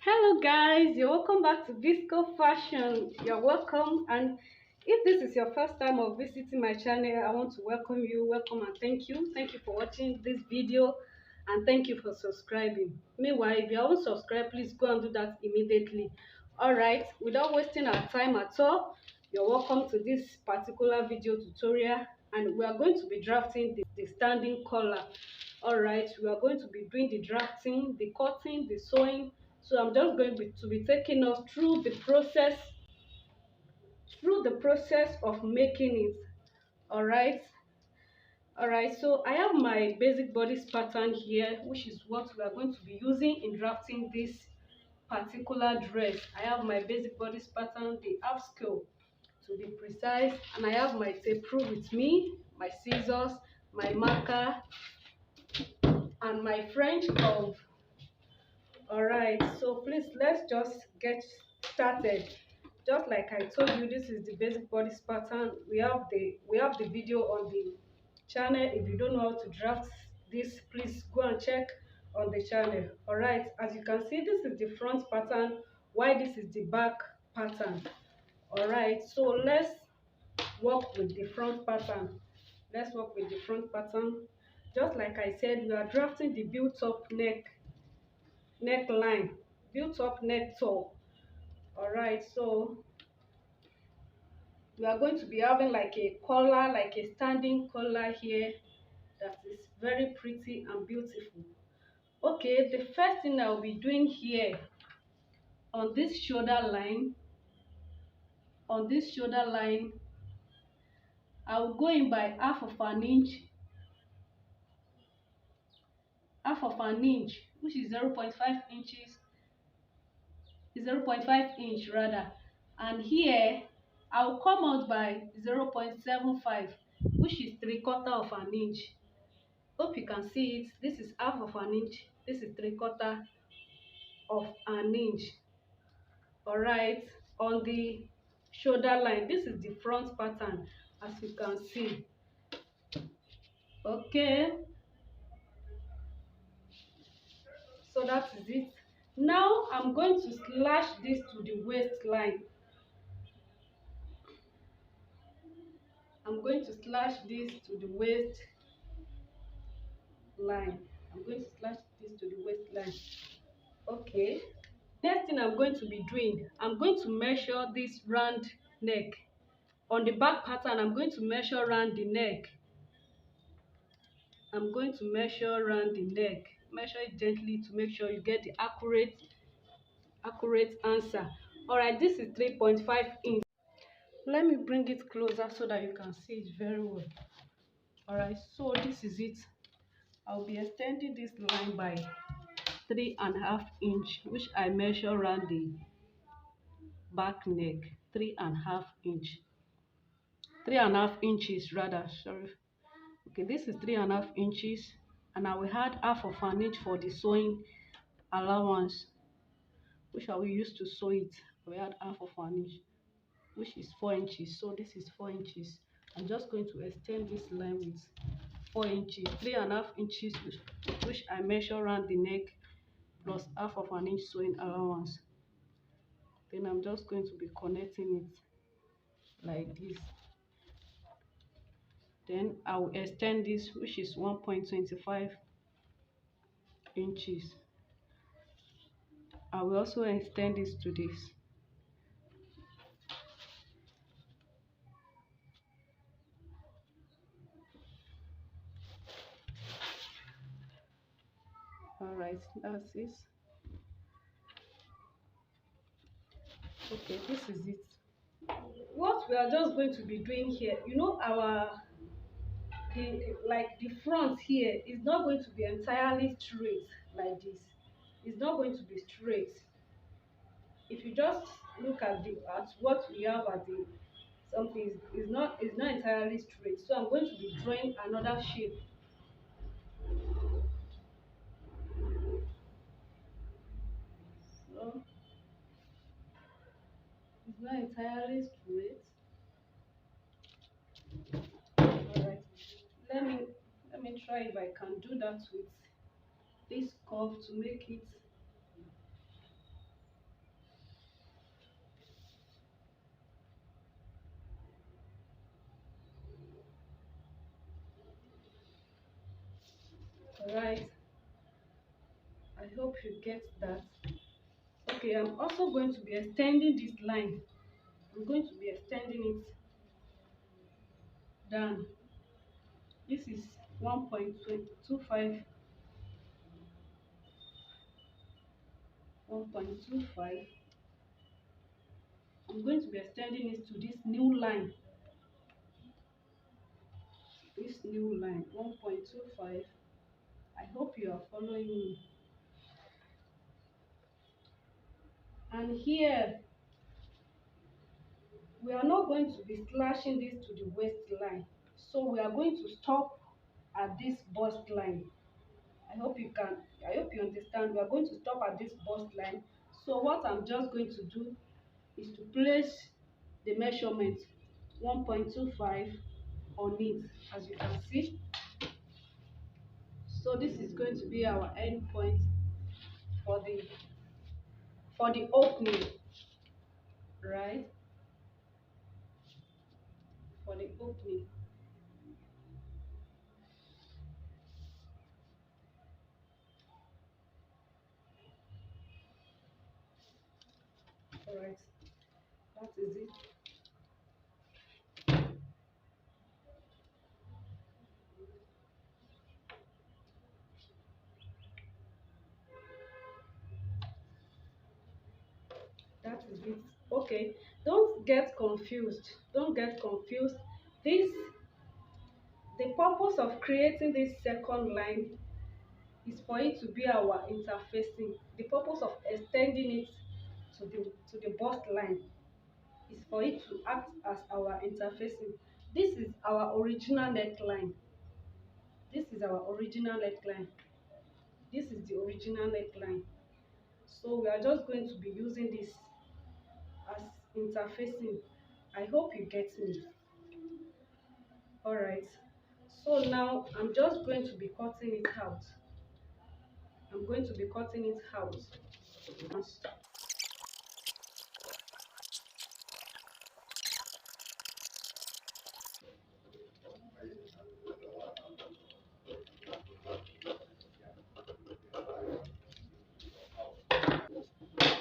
Hello guys, you're welcome back to Visco Fashion. You're welcome, and if this is your first time of visiting my channel, I want to welcome you, and thank you. Thank you for watching this video, and thank you for subscribing. Meanwhile, if you haven't subscribed, please go and do that immediately. Alright, without wasting our time at all, you're welcome to this particular video tutorial, and we are going to be drafting the standing collar. Alright, we are going to be doing the drafting, the cutting, the sewing. So I'm just going to be taking us through the process of making it. All right, so I have my basic bodice pattern here, which is what we are going to be using in drafting this particular dress. I have my basic bodice pattern, the half scale to be precise, and I have my tape rule with me, my scissors, my marker, and my French curve. Alright, so please let's just get started. Just like I told you, this is the basic bodice pattern. We have the video on the channel. If you don't know how to draft this, please go and check on the channel. Alright, as you can see, this is the front pattern, while this is the back pattern. Alright, so let's work with the front pattern. Just like I said, we are drafting the built-up neckline, built up neck top. All right, so we are going to be having like a collar, like a standing collar here, that is very pretty and beautiful. Okay, the first thing I'll be doing here on this shoulder line, I'll go in by half of an inch, which is 0.5 inches, 0.5 inch rather, and here I'll come out by 0.75, which is 3/4 of an inch. Hope you can see it. This is half of an inch, this is 3/4 of an inch. All right, on the shoulder line, this is the front pattern, as you can see. Okay, so that is it. Now I'm going to slash this to the waistline. I'm going to slash this to the waistline. Okay. Next thing I'm going to be doing, I'm going to measure this round neck. On the back pattern, I'm going to measure around the neck. Measure it gently to make sure you get the accurate answer. All right, this is 3.5 inch. Let me bring it closer so that you can see it very well. All right, so this is it. I'll be extending this line by 3.5 inch, which I measure around the back neck. 3.5 inch, 3.5 inches rather, sorry. Okay, this is 3.5 inches, and I will add half of an inch for the sewing allowance, which I will use to sew it. I will add half of an inch, which is 4 inches. So this is 4 inches. I'm just going to extend this line with 4 inches, 3.5 inches, which I measure around the neck, plus half of an inch sewing allowance. Then I'm just going to be connecting it like this. Then I will extend this, which is 1.25 inches. I will also extend this to this. All right, that's it. Okay, this is it. What we are just going to be doing here, you know, the front here is not going to be entirely straight like this. It's not going to be straight. If you just look at what we have at the something is not entirely straight. So I'm going to be drawing another shape. So it's not entirely straight. All right. Let me try if I can do that with this curve to make it Alright, I hope you get that. Okay, I'm also going to be extending this line. I'm going to be extending it down. This is 1.25, 1.25. I'm going to be extending it to this new line. This new line, 1.25. I hope you are following me. And here, we are not going to be slashing this to the waistline. So we are going to stop at this bust line. I hope you understand. We are going to stop at this bust line. So what I'm just going to do is to place the measurement 1.25 on it, as you can see. So this is going to be our end point for the opening, right? For the opening. All right, that is it. That is it. Okay, don't get confused. Don't get confused. This The purpose of creating this second line is for it to be our interfacing. The purpose of extending it to the bust line is for it to act as our interfacing. This is our original neckline. This is our original neckline. This is the original neckline. So we are just going to be using this as interfacing. I hope you get me. All right. So now I'm just going to be cutting it out. I'm going to be cutting it out.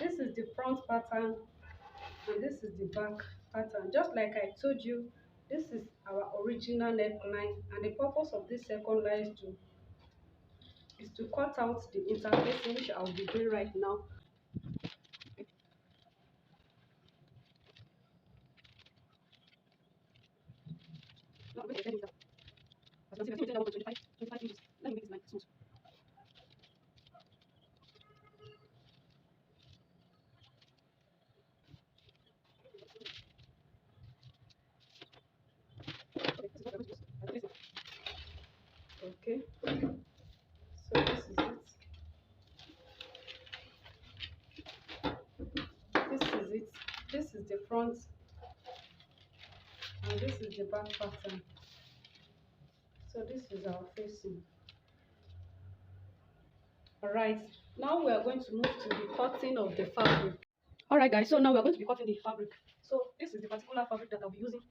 This is the front pattern and this is the back pattern. Just like I told you, this is our original neckline, and the purpose of this second line is to cut out the interfacing, which I'll be doing right now. No, wait, let me stop. As you can see, we're 25 inches. Let me make this line smooth. Okay, so this is it. This is it. This is the front and this is the back pattern. So this is our facing. All right, now we are going to move to the cutting of the fabric. All right, guys, so now we are going to be cutting the fabric. So this is the particular fabric that I'll be using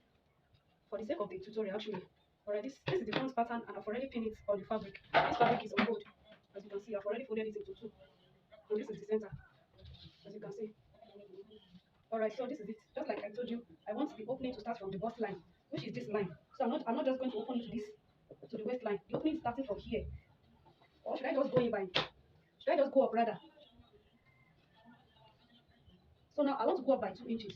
for the sake of the tutorial, actually. All right, this is the front pattern, and I've already pinned it on the fabric. This fabric is on gold. As you can see, I've already folded it into two. And this is the center, as you can see. All right, so this is it. Just like I told you, I want the opening to start from the bust line, which is this line. So I'm not just going to open it to the waistline. The opening is starting from here. Or should I just go in by? Should I just go up rather? So now I want to go up by 2 inches.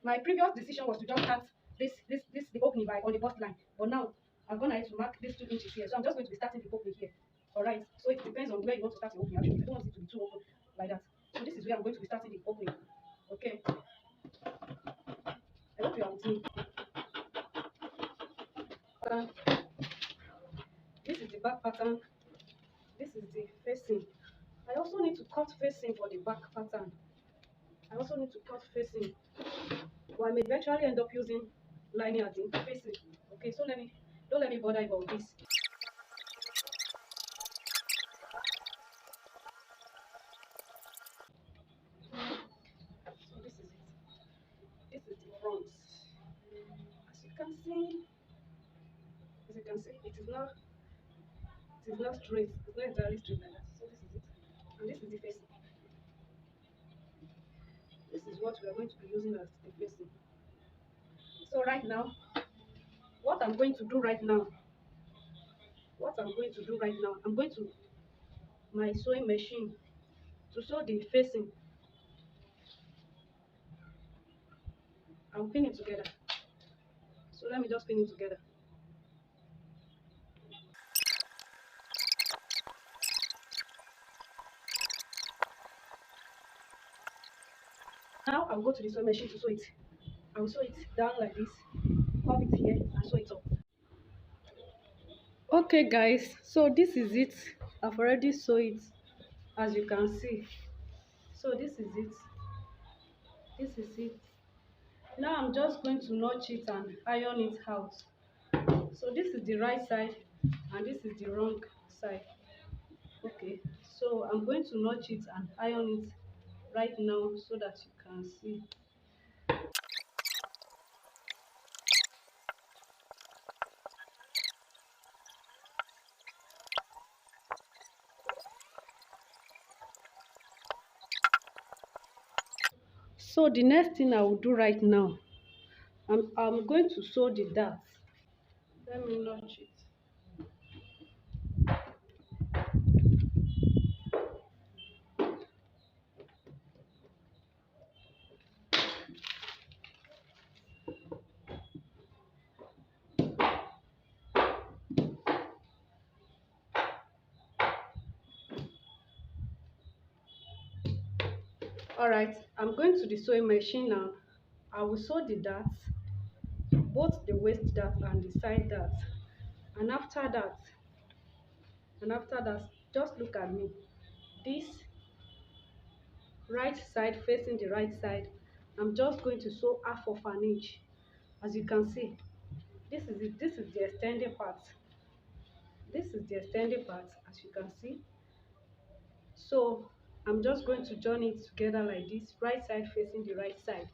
My previous decision was to just start the opening by on the bust line, but now I'm gonna have to mark these 2 inches here. So I'm just going to be starting the opening here. All right. So it depends on where you want to start the opening. Actually, I don't want it to be too open like that. So this is where I'm going to be starting the opening. Okay. I hope you are with me. This is the back pattern. This is the facing. I also need to cut facing for the back pattern. I also need to cut facing. But I may eventually end up using lining as the interfacing. Okay, so don't let me bother about this. So this is it. This is the front. As you can see, it is not It is not straight. It's not entirely straight like that. So this is it. And this is the facing. This is what we are going to be using as the facing. So right now, what I'm going to do right now, I'm going to my sewing machine to sew the facing. I'll pin it together. So let me just pin it together. Now I'll go to the sewing machine to sew it. I'll sew it down like this, pop it here, and sew it up. Okay guys, so this is it. I've already sewn it, as you can see. So this is it. This is it. Now I'm just going to notch it and iron it out. So this is the right side and this is the wrong side. Okay, so I'm going to notch it and iron it right now so that you can see. So the next thing I will do right now, I'm going to sew the dart. Let me notch it. Alright, I'm going to the sewing machine now. I will sew the darts, both the waist dart and the side dart. And after that, just look at me. This right side facing the right side, I'm just going to sew half of an inch. As you can see, this is it. This is the extended part. This is the extended part, as you can see. So I'm just going to join it together like this, right side facing the right side.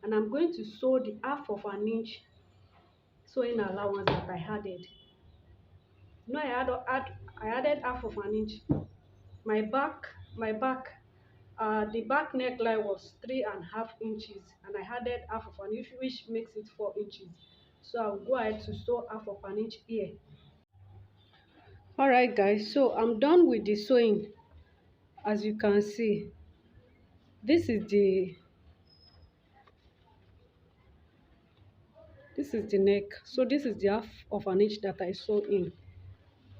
And I'm going to sew the half of an inch sewing allowance that I added. No, I added half of an inch. My back, the back neckline was 3.5 inches, and I added half of an inch, which makes it 4 inches. So I'll go ahead to sew half of an inch here. Alright guys, so I'm done with the sewing. As you can see, this is the neck. So this is the half of an inch that I sew in,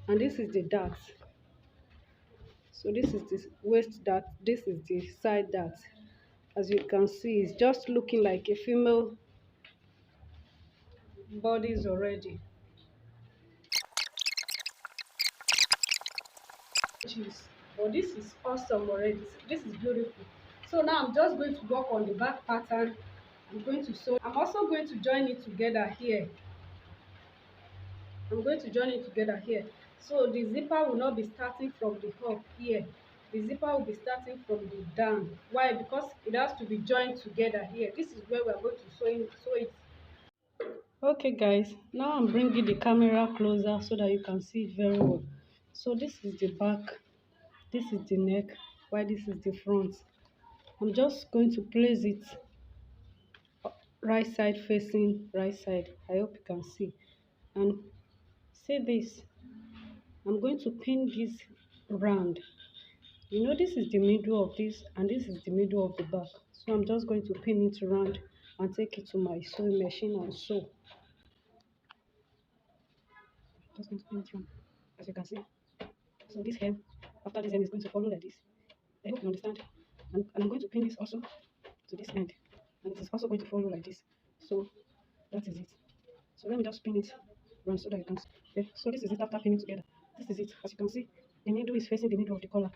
and this is the dart. So this is the waist dart, this is the side dart. As you can see, it's just looking like a female bodies already. But this is awesome already. This is beautiful. So now I'm just going to work on the back pattern. I'm going to sew. I'm also going to join it together here. I'm going to join it together here. So the zipper will not be starting from the up here. The zipper will be starting from the down. Why? Because it has to be joined together here. This is where we're going to sew it. Okay guys, now I'm bringing the camera closer so that you can see it very well. So this is the back, this is the neck, while this is the front. I'm just going to place it right side facing right side. I hope you can see. And see this, I'm going to pin this round. You know, this is the middle of this and this is the middle of the back. So I'm just going to pin it round and take it to my sewing machine and sew. Just going to pin it round, as you can see. So this hem, after this hem is going to follow like this. I hope you understand. And I'm going to pin this also to this end, and it is also going to follow like this. So that is it. So let me just pin it around so that you can see. Okay, so this is it after pinning together. This is it. As you can see, the needle is facing the middle of the collar,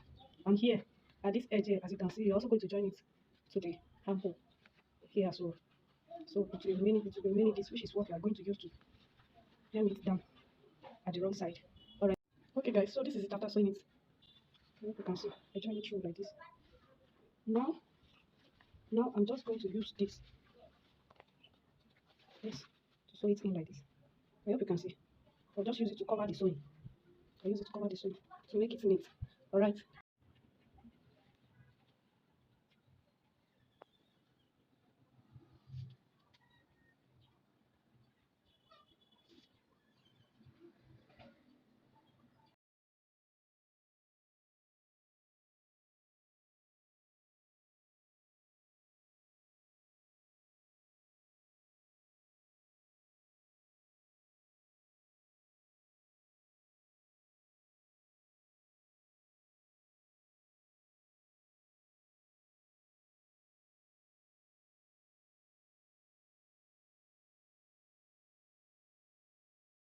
and here at this edge here, as you can see, you're also going to join it to the armhole here as well. So it will remain this, which is what we are going to use to hem it down at the wrong side. All right. Okay, guys. So this is it after sewing it. I hope you can see. I join it through like this. Now I'm just going to use this to sew it in like this. I hope you can see. I'll just use it to cover the sewing. I use it to cover the seam to make it neat. All right.